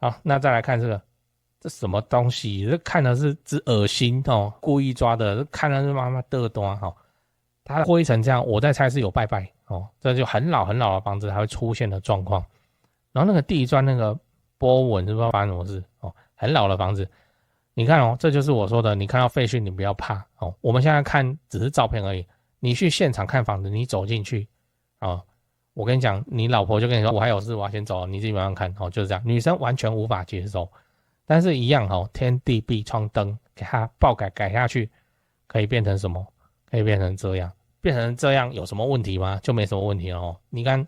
好，那再来看这个，这什么东西？这看的是只恶心哦，故意抓的，看的是妈妈的端哈。它灰成这样，我在猜是有拜拜哦，这就很老很老的房子才会出现的状况。然后那个地砖那个波纹，是不知道发生什么事哦，很老的房子。你看哦，这就是我说的，你看到废墟你不要怕哦。我们现在看只是照片而已，你去现场看房子，你走进去哦，我跟你讲，你老婆就跟你说我还有事，我要先走，你自己慢慢看哦，就是这样。女生完全无法接受，但是一样哦，天地壁窗灯给它爆改下去，可以变成什么？可以变成这样，变成这样有什么问题吗？就没什么问题了哦。你看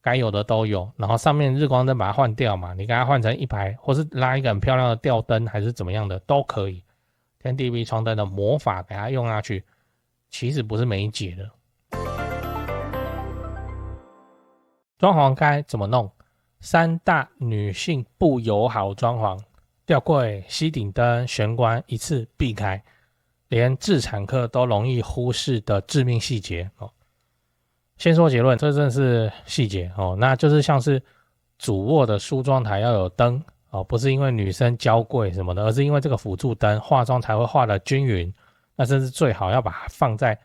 该有的都有，然后上面日光灯把它换掉嘛，你给它换成一排，或是拉一个很漂亮的吊灯，还是怎么样的都可以。天地壁窗灯的魔法给它用下去，其实不是没解的。装潢该怎么弄？3大女性不友好装潢：吊柜、吸顶灯、玄关一次避开，连自产客都容易忽视的致命细节哦。先说结论，这真的是细节哦，那就是像是主卧的梳妆台要有灯哦，不是因为女生娇贵什么的，而是因为这个辅助灯化妆才会化得均匀。那甚至最好要把它放在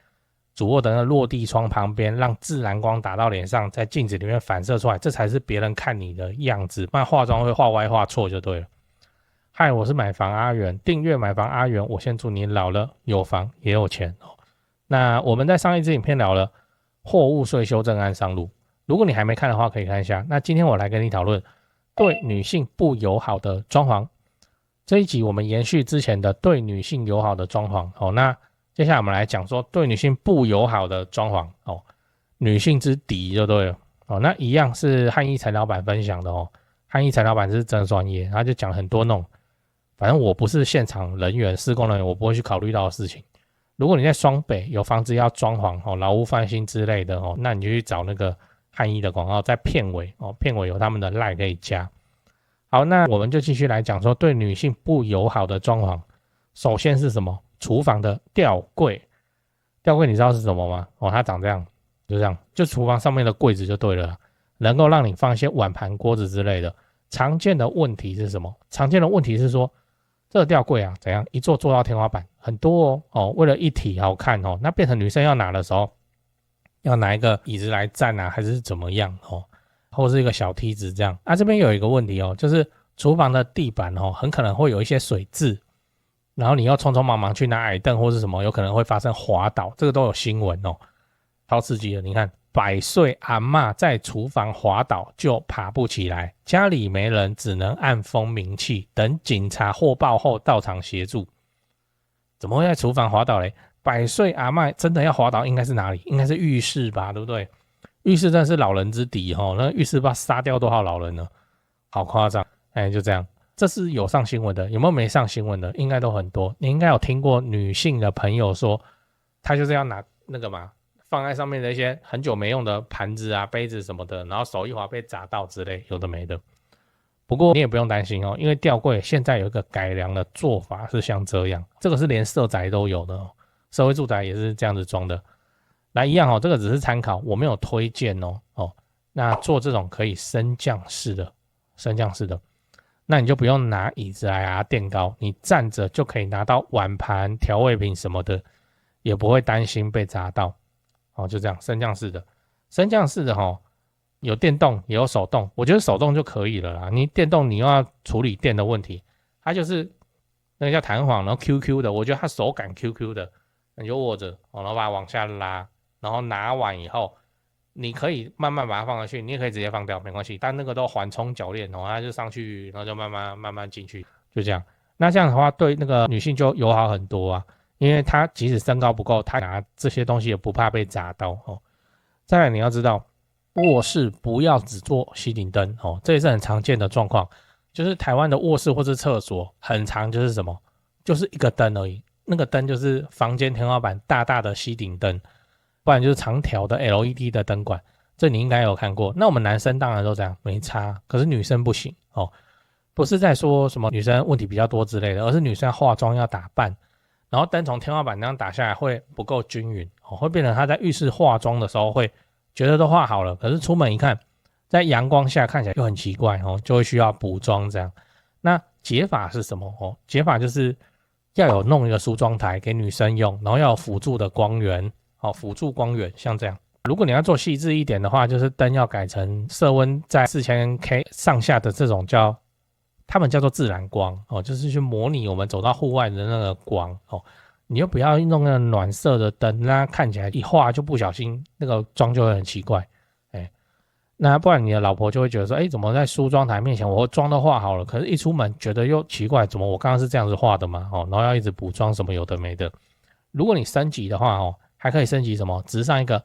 主卧的那落地窗旁边，让自然光打到脸上，在镜子里面反射出来，这才是别人看你的样子，不然化妆会画歪画错就对了。嗨，我是买房阿元，订阅买房阿元，我先祝你老了有房也有钱哦。那我们在上一支影片聊了货物税修正案上路，如果你还没看的话，可以看一下。那今天我来跟你讨论对女性不友好的装潢。这一集我们延续之前的对女性友好的装潢哦。那接下来我们来讲说对女性不友好的装潢哦，女性之敌就对了哦。那一样是汉一陈老板分享的哦，汉一陈老板是真专业，他就讲很多那种，反正我不是现场人员、施工人员，我不会去考虑到的事情。如果你在双北有房子要装潢哦，劳务翻新之类的哦，那你就去找那个汉一的广告，在片尾哦，片尾有他们的 LINE 可以加。好，那我们就继续来讲说对女性不友好的装潢。首先是什么？厨房的吊柜。吊柜你知道是什么吗？哦，它长这样，就这样，就厨房上面的柜子就对了，能够让你放一些碗盘、锅子之类的。常见的问题是什么？常见的问题是说，这个吊柜啊，怎样一坐到天花板，很多哦，为了一体好看哦，那变成女生要拿的时候，要拿一个椅子来站啊，还是怎么样哦，或是一个小梯子这样。啊，这边有一个问题哦，就是厨房的地板哦，很可能会有一些水渍，然后你要匆匆忙忙去拿矮凳或是什么，有可能会发生滑倒，这个都有新闻哦，超刺激的。你看，100岁阿嬷在厨房滑倒就爬不起来，家里没人，只能按风鸣气，等警察获报后到场协助。怎么会在厨房滑倒嘞？100岁阿嬷真的要滑倒，应该是哪里？应该是浴室吧，对不对？浴室真的是老人之敌哦，那浴室不知道杀掉多少老人呢，好夸张。哎，就这样。这是有上新闻的，有没有没上新闻的？应该都很多。你应该有听过女性的朋友说，她就是要拿那个嘛，放在上面的一些很久没用的盘子啊、杯子什么的，然后手一滑被砸到之类，有的没的。不过你也不用担心哦，因为吊柜现在有一个改良的做法是像这样，这个是连社宅都有的哦，社会住宅也是这样子装的。来一样哦，这个只是参考，我没有推荐哦。那做这种可以升降式的，那你就不用拿椅子来垫高，你站着就可以拿到碗盘、调味品什么的，也不会担心被砸到。哦，就这样，升降式的，有电动也有手动，我觉得手动就可以了啦。你电动你又要处理电的问题，它就是那个叫弹簧，然后 QQ 的，我觉得它手感 QQ 的，你就握着，然后把它往下拉，然后拿完以后。你可以慢慢把它放上去，你也可以直接放掉，没关系。但那个都缓冲铰链哦，它就上去，然后就慢慢进去，就这样。那这样的话，对那个女性就友好很多啊，因为她即使身高不够，她拿这些东西也不怕被砸到哦。再来，你要知道，卧室不要只做吸顶灯哦，这也是很常见的状况。就是台湾的卧室或是厕所，很常就是什么，就是一个灯而已，那个灯就是房间天花板大大的吸顶灯。不然就是长条的 LED 的灯管，这你应该有看过。那我们男生当然都这样，没差，可是女生不行哦。不是在说什么女生问题比较多之类的，而是女生要化妆要打扮，然后灯从天花板那样打下来会不够均匀哦，会变成她在浴室化妆的时候会觉得都画好了，可是出门一看，在阳光下看起来又很奇怪哦，就会需要补妆这样。那解法是什么哦？解法就是要有弄一个梳妆台给女生用，然后要有辅助的光源，辅助光源像这样。如果你要做细致一点的话，就是灯要改成色温在4000K 上下的这种他们叫做自然光哦，就是去模拟我们走到户外的那个光哦。你又不要弄那个暖色的灯，那看起来一画就不小心那个妆就会很奇怪，那不然你的老婆就会觉得说，怎么在梳妆台面前我妆都画好了，可是一出门觉得又奇怪，怎么我刚刚是这样子画的嘛？然后要一直补妆什么有的没的。如果你升级的话还可以升级什么？直上一个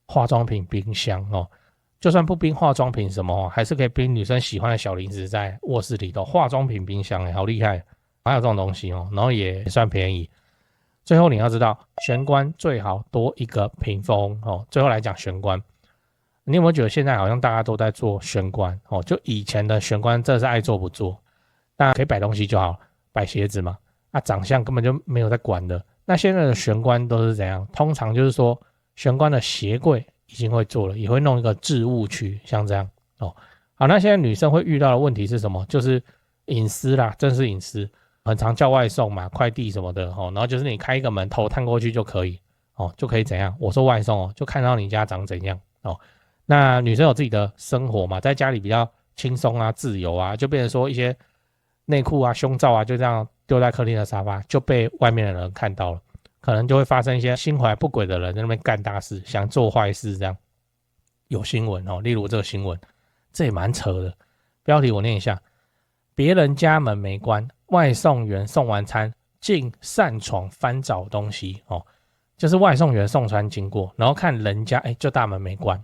化妆品冰箱就算不冰化妆品什么还是可以冰女生喜欢的小零食在卧室里头。化妆品冰箱好厉害，还有这种东西然后也算便宜。最后你要知道，玄关最好多一个屏风最后来讲玄关。你有没有觉得现在好像大家都在做玄关就以前的玄关真的是爱做不做，那可以摆东西就好，摆鞋子嘛，长相根本就没有在管的。那现在的玄关都是怎样？通常就是说玄关的鞋柜已经会做了，也会弄一个置物区，像这样好，那现在女生会遇到的问题是什么？就是隐私啦，真是隐私，很常叫外送嘛，快递什么的然后就是你开一个门，头探过去就可以就可以怎样？我说外送就看到你家长怎样那女生有自己的生活嘛，在家里比较轻松啊、自由啊，就变成说一些内裤啊、胸罩啊，就这样丢在客厅的沙发，就被外面的人看到了，可能就会发生一些心怀不轨的人在那边干大事，想做坏事这样。有新闻例如这个新闻，这也蛮扯的。标题我念一下：别人家门没关，外送员送完餐竟擅闯翻找东西就是外送员送餐经过，然后看人家就大门没关。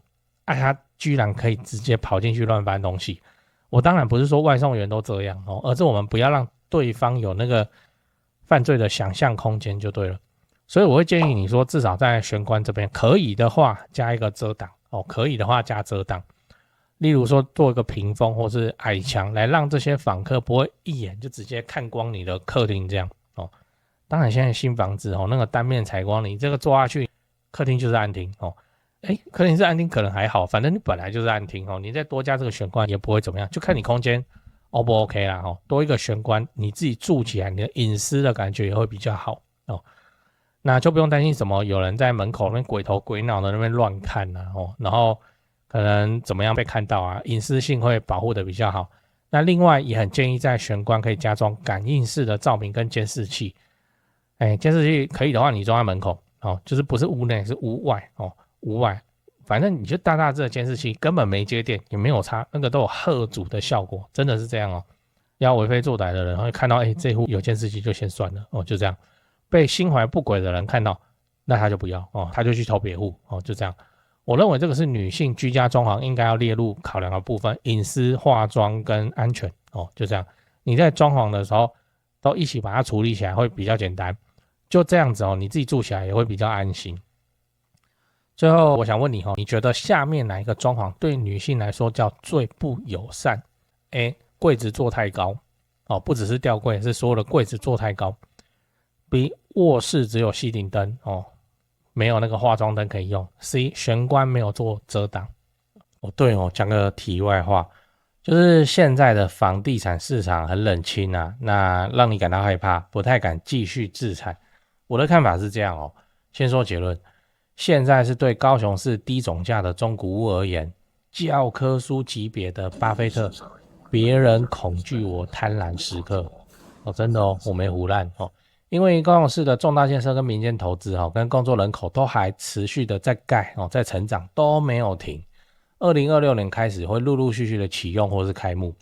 他居然可以直接跑进去乱翻东西。我当然不是说外送员都这样而是我们不要让对方有那个犯罪的想象空间就对了。所以我会建议你说，至少在玄关这边可以的话加一个遮挡可以的话加遮挡，例如说做一个屏风或是矮墙，来让这些访客不会一眼就直接看光你的客厅这样当然现在新房子那个单面采光，你这个做下去客厅就是暗厅客厅是暗厅可能还好，反正你本来就是暗厅你再多加这个玄关也不会怎么样，就看你空间不 OK 啦多一个玄关，你自己住起来你的隐私的感觉也会比较好那就不用担心什么有人在门口那边鬼头鬼脑的那边乱看然后可能怎么样被看到啊，隐私性会保护的比较好。那另外也很建议在玄关可以加装感应式的照明跟监视器。监视器可以的话你装在门口就是不是屋内是屋外屋外，反正你就大致的监视器根本没接电也没有差，那个都有吓阻的效果，真的是这样要为非作歹的人会看到这户有监视器就先算了就这样。被心怀不轨的人看到，那他就不要他就去投别户就这样。我认为这个是女性居家装潢应该要列入考量的部分，隐私、化妆跟安全就这样。你在装潢的时候都一起把它处理起来会比较简单，就这样子你自己住起来也会比较安心。最后我想问你你觉得下面哪一个装潢对女性来说叫最不友善？ A. 柜子做太高不只是吊柜，是所有的柜子做太高。 B. 卧室只有吸顶灯没有那个化妆灯可以用。 C. 玄关没有做遮挡。对讲个题外话，就是现在的房地产市场很冷清那让你感到害怕，不太敢继续置产。我的看法是这样先说结论，现在是对高雄市低总价的中古屋而言，教科书级别的巴菲特，别人恐惧我贪婪时刻真的我没胡乱因为高雄市的重大建设跟民间投资跟工作人口都还持续的在盖在成长，都没有停。2026年开始会陆陆续续的启用或是开幕，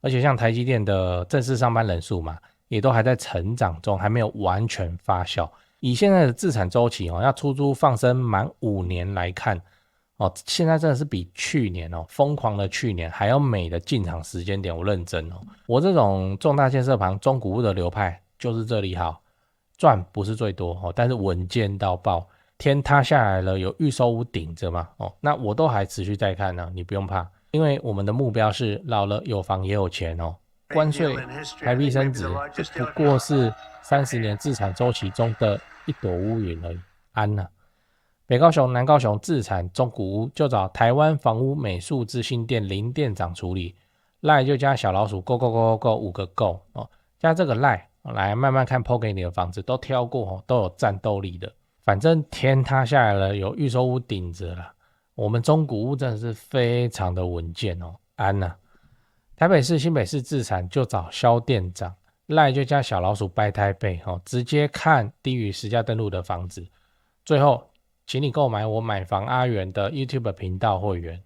而且像台积电的正式上班人数嘛，也都还在成长中，还没有完全发酵。以现在的自产周期要出租放生满5年来看现在真的是比去年疯狂的去年还要美的进场时间点。我认真我这种重大建设旁中古屋的流派就是这里好，赚不是最多但是稳健到爆，天塌下来了有预售屋顶着嘛那我都还持续在看呢，你不用怕，因为我们的目标是老了有房也有钱关税台币升值不过是30年自产周期中的一朵乌云而已，安北高雄、南高雄自产中古屋，就找台湾房屋美术之星店林店长处理。赖就加小老鼠 go go go go 5个 go 哦，加这个赖来慢慢看 po 给你的房子都挑过都有战斗力的。反正天塌下来了，有预售屋顶着了，我们中古屋真的是非常的稳健安啊。台北市、新北市自产就找肖店长，赖就加小老鼠掰台北直接看低于实价登录的房子。最后请你购买我买房阿元的 YouTube 频道会员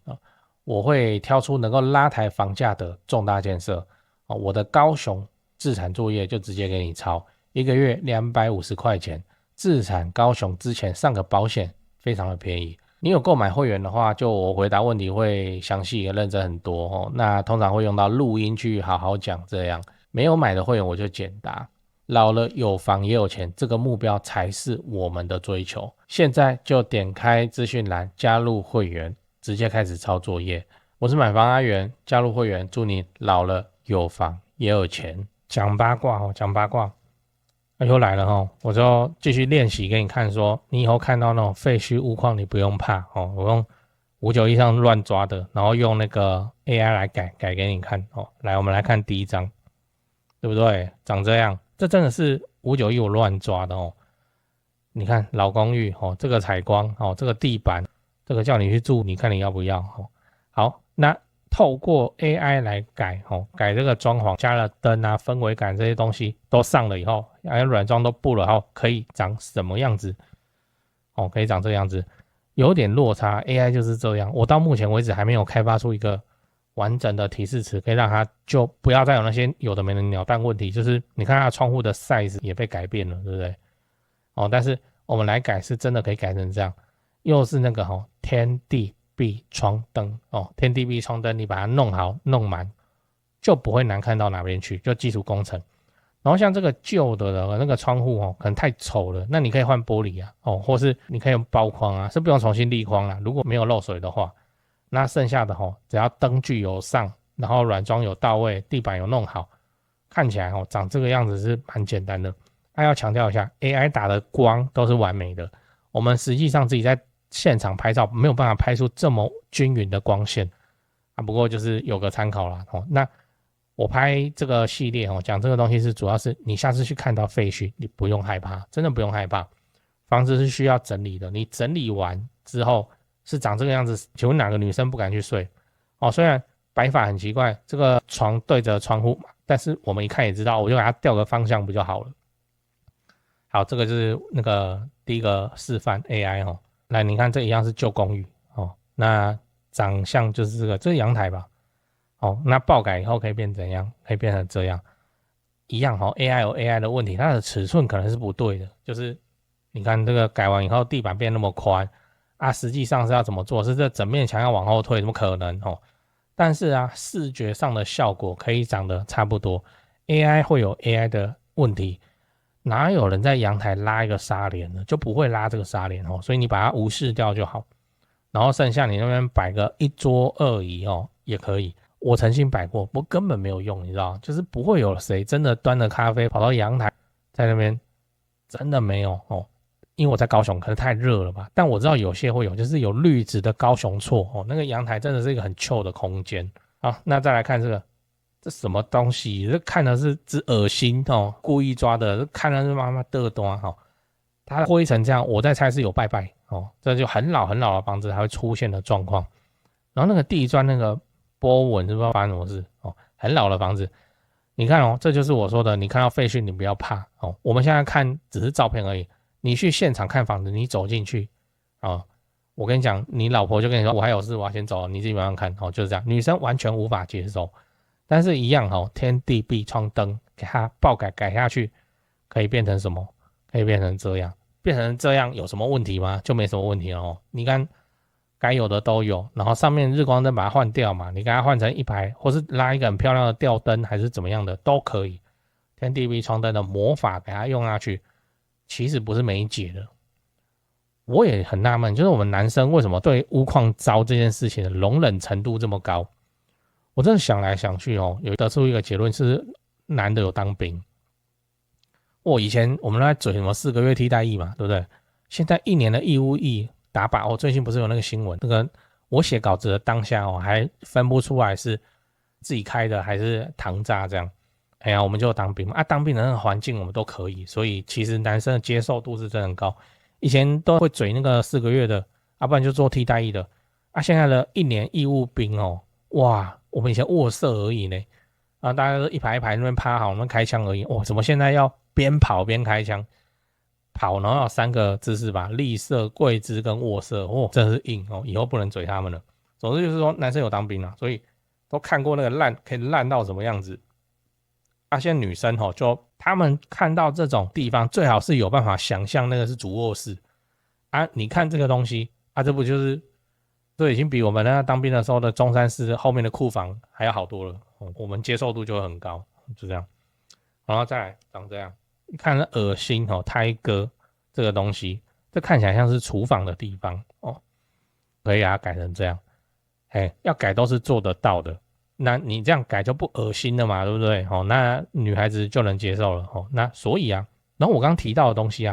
我会挑出能够拉抬房价的重大建设我的高雄自产作业就直接给你抄，1个月250块钱，自产高雄之前上个保险非常的便宜。你有购买会员的话，就我回答问题会详细也认真很多那通常会用到录音去好好讲，这样没有买的会员我就简答。老了有房也有钱，这个目标才是我们的追求。现在就点开资讯栏加入会员，直接开始抄作业。我是买房阿元，加入会员，祝你老了有房也有钱。讲八卦讲八卦又来了我就继续练习给你看说，你以后看到那种废墟屋况你不用怕我用591上乱抓的，然后用那个 AI 来改给你看来我们来看第一张，对不对？长这样，这真的是591我乱抓的你看老公寓这个采光这个地板，这个叫你去住，你看你要不要好，那透过 AI 来改改这个装潢，加了灯啊、氛围感这些东西都上了以后，软装都布了后，可以长什么样子可以长这个样子，有点落差。 AI 就是这样，我到目前为止还没有开发出一个完整的提示词，可以让它就不要再有那些有的没的鸟蛋问题。就是你看它窗户的 size 也被改变了，对不对但是我们来改是真的可以改成这样，又是那个天地壁窗灯天地壁窗灯你把它弄好弄满，就不会难看到哪边去，就基础工程。然后像这个旧的那个窗户可能太丑了，那你可以换玻璃或是你可以用包框啊，是不用重新立框啦，如果没有漏水的话。那剩下的只要灯具有上，然后软装有到位，地板有弄好，看起来长这个样子是蛮简单的。要强调一下 AI 打的光都是完美的，我们实际上自己在现场拍照没有办法拍出这么均匀的光线不过就是有个参考啦那我拍这个系列讲这个东西是主要是你下次去看到废墟你不用害怕，真的不用害怕。房子是需要整理的，你整理完之后是长这个样子，请问哪个女生不敢去睡虽然摆法很奇怪，这个床对着窗户嘛，但是我们一看也知道，我就给它调个方向不就好了。好，这个就是那个第一个示范 AI 来你看这一样是旧公寓那长相就是这是阳台吧那爆改以后可以变怎样？可以变成这样一样AI 有 AI 的问题，它的尺寸可能是不对的，就是你看这个改完以后地板变那么宽实际上是要怎么做？是这整面墙要往后退，怎么可能但是视觉上的效果可以长得差不多。AI 会有 AI 的问题，哪有人在阳台拉一个纱帘呢？就不会拉这个纱帘所以你把它无视掉就好。然后剩下你那边摆个1桌2椅也可以。我曾经摆过，不过根本没有用，你知道，就是不会有谁真的端着咖啡跑到阳台，在那边真的没有因为我在高雄可能太热了吧，但我知道有些会有，就是有绿植的高雄错那个阳台真的是一个很臭的空间。好，那再来看这个，这什么东西？这看的是只恶心故意抓的，看的是妈妈的端它灰成这样，我在猜是有拜拜这就很老很老的房子才会出现的状况。然后那个地砖那个波纹是不知道发生什么事很老的房子。你看这就是我说的，你看到废墟你不要怕我们现在看只是照片而已。你去现场看房子，你走进去我跟你讲，你老婆就跟你说我还有事我要先走了，你自己慢慢看就是这样。女生完全无法接受，但是一样天地壁窗灯给它爆改下去，可以变成什么？可以变成这样。变成这样有什么问题吗？就没什么问题了你看该有的都有，然后上面日光灯把它换掉嘛，你给它换成一排，或是拉一个很漂亮的吊灯还是怎么样的都可以。天地壁窗灯的魔法给它用下去，其实不是没解的。我也很纳闷，就是我们男生为什么对屋况糟这件事情的容忍程度这么高？我真的想来想去有得出一个结论是男的有当兵。以前我们都在嘴什么4个月替代役嘛，对不对？现在1年的义务役打靶哦，最近不是有那个新闻，那个我写稿子的当下哦，还分不出来是自己开的还是糖炸这样。哎呀，我们就当兵嘛，当兵的那个环境我们都可以，所以其实男生的接受度是真的很高。以前都会嘴那个4个月的，不然就做替代役的。现在的1年义务兵哦，哇，我们以前卧射而已呢，大家都一排一排那边趴好，那边开枪而已。怎么现在要边跑边开枪？跑然后要3个姿势吧，立射、跪姿跟卧射，真是硬哦，以后不能嘴他们了。总之就是说，男生有当兵所以都看过那个烂可以烂到什么样子。现在女生就他们看到这种地方，最好是有办法想象那个是主卧室你看这个东西这不就是这已经比我们那当兵的时候的中山市后面的库房还要好多了，我们接受度就会很高，就这样。然后再来长这样，看了恶心胎哥这个东西，这看起来像是厨房的地方可以把它改成这样，要改都是做得到的。那你这样改就不恶心了嘛，对不对？那女孩子就能接受了那所以然后我刚刚提到的东西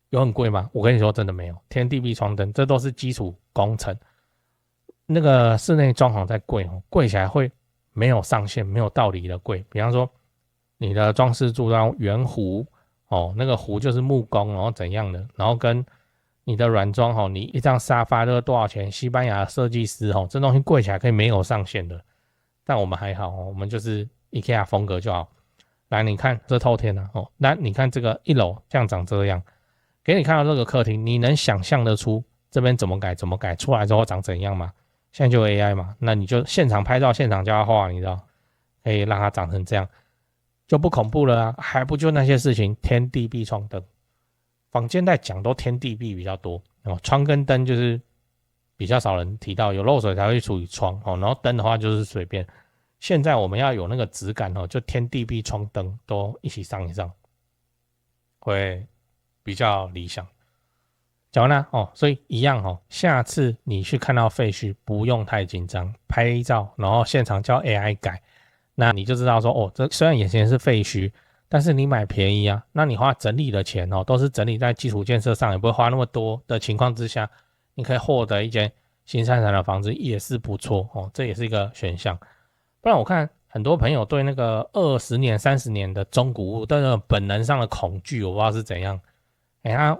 有很贵吗？我跟你说真的没有，天地壁窗灯这都是基础工程，那个室内装潢再贵贵起来会没有上限，没有道理的贵。比方说你的装饰柱要圆弧那个弧就是木工，然后怎样的，然后跟你的软装你一张沙发这个多少钱？西班牙的设计师这东西贵起来可以没有上限的。但我们还好我们就是 IKEA 风格就好。来，你看这透天那你看这个1楼像长这样，给你看到这个客厅，你能想象得出这边怎么改出来之后长怎样吗？现在就 AI 嘛，那你就现场拍照现场叫他画，你知道可以让它长成这样，就不恐怖了还不就那些事情，天地壁窗灯，坊间在讲都天地壁比较多窗跟灯就是比较少人提到，有漏水才会处理窗然后灯的话就是随便。现在我们要有那个质感就天地壁窗灯都一起上会比较理想。讲完了所以一样下次你去看到废墟不用太紧张，拍照然后现场叫 AI 改，那你就知道说这虽然眼前是废墟，但是你买便宜那你花整理的钱都是整理在基础建设上，也不会花那么多的情况之下，你可以获得一间新生产的房子也是不错这也是一个选项。不然我看很多朋友对那个20年30年的中古屋的那个本能上的恐惧，我不知道是怎样。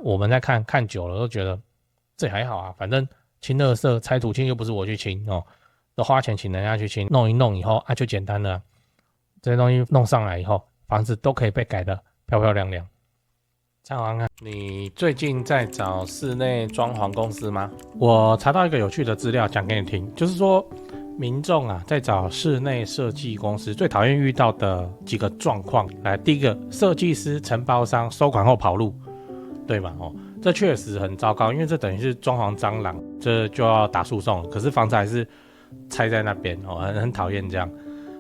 我们在看久了都觉得这还好反正清垃圾拆土清又不是我去清都花钱请人家去清，弄一弄以后就简单了。这些东西弄上来以后，房子都可以被改得漂漂亮亮。张航看，你最近在找室内装潢公司吗？我查到一个有趣的资料讲给你听，就是说民众在找室内设计公司最讨厌遇到的几个状况。来，第一个，设计师承包商收款后跑路，对吧？这确实很糟糕，因为这等于是装潢蟑螂，这就要打诉讼，可是房子还是拆在那边很讨厌这样。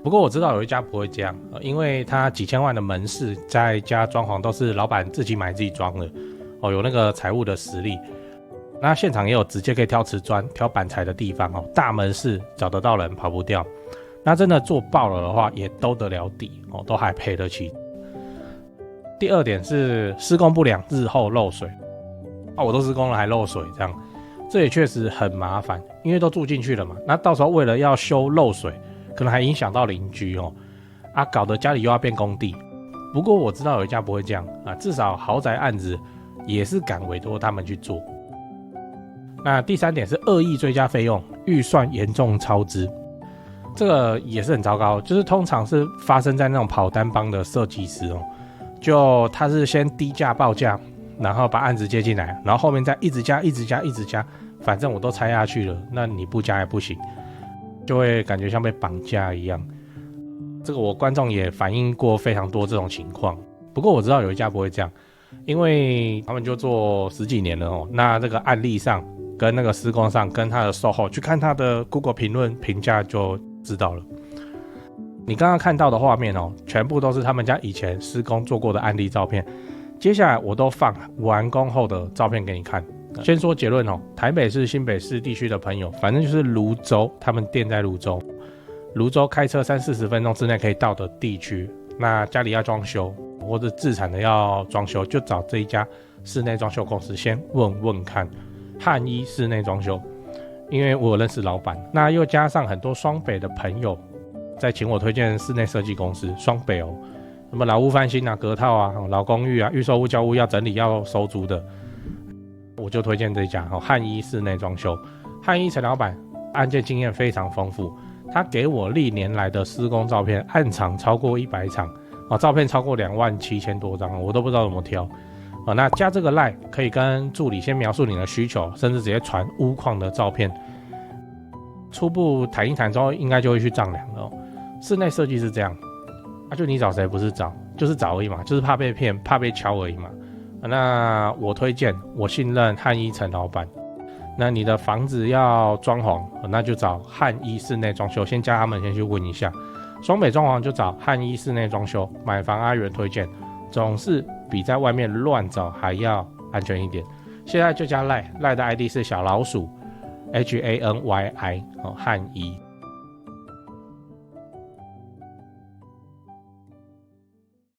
不过我知道有一家不会这样，因为他几千万的门市在家装潢都是老板自己买自己装的有那个财务的实力。那现场也有直接可以挑瓷砖挑板材的地方大门市找得到人跑不掉。那真的做爆了的话也兜得了底都还赔得起。第二点是施工不良日后漏水我都施工了还漏水这样，这也确实很麻烦，因为都住进去了嘛，那到时候为了要修漏水可能还影响到邻居搞得家里又要变工地。不过我知道有一家不会这样至少豪宅案子也是敢委托他们去做。那第三点是恶意追加费用，预算严重超支，这个也是很糟糕，就是通常是发生在那种跑单帮的设计师就他是先低价报价，然后把案子接进来，然后后面再一直加，反正我都拆下去了，那你不加也不行，就会感觉像被绑架一样。这个我观众也反映过非常多这种情况。不过我知道有一家不会这样，因为他们就做10几年了那这个案例上跟那个施工上跟他的售后去看他的 Google 评论评价就知道了。你刚刚看到的画面全部都是他们家以前施工做过的案例照片，接下来我都放完工后的照片给你看。先说结论台北市新北市地区的朋友，反正就是泸州，他们店在泸州，泸州开车30-40分钟之内可以到的地区，那家里要装修或者自产的要装修，就找这一家室内装修公司先问问看汉一室内装修，因为我有认识老板，那又加上很多双北的朋友在请我推荐室内设计公司，双北哦，什么老屋翻新啊、隔套啊、老公寓啊、预售屋交屋要整理要收租的，我就推荐这家汉一室内装修。汉一陈老板案件经验非常丰富，他给我历年来的施工照片，案场超过100场，照片超过27000多张，我都不知道怎么挑。那加这个 LINE 可以跟助理先描述你的需求，甚至直接传屋况的照片，初步谈一谈之后，应该就会去丈量了。室内设计是这样，就你找谁不是找，就是找而已嘛，就是怕被骗，怕被敲而已嘛。那我推荐，我信任汉一陈老板。那你的房子要装潢，那就找汉一室内装修，先加他们先去问一下。双北装潢就找汉一室内装修，买房阿元推荐，总是比在外面乱找还要安全一点。现在就加 LINE 的 ID 是小老鼠HANYI 汉一。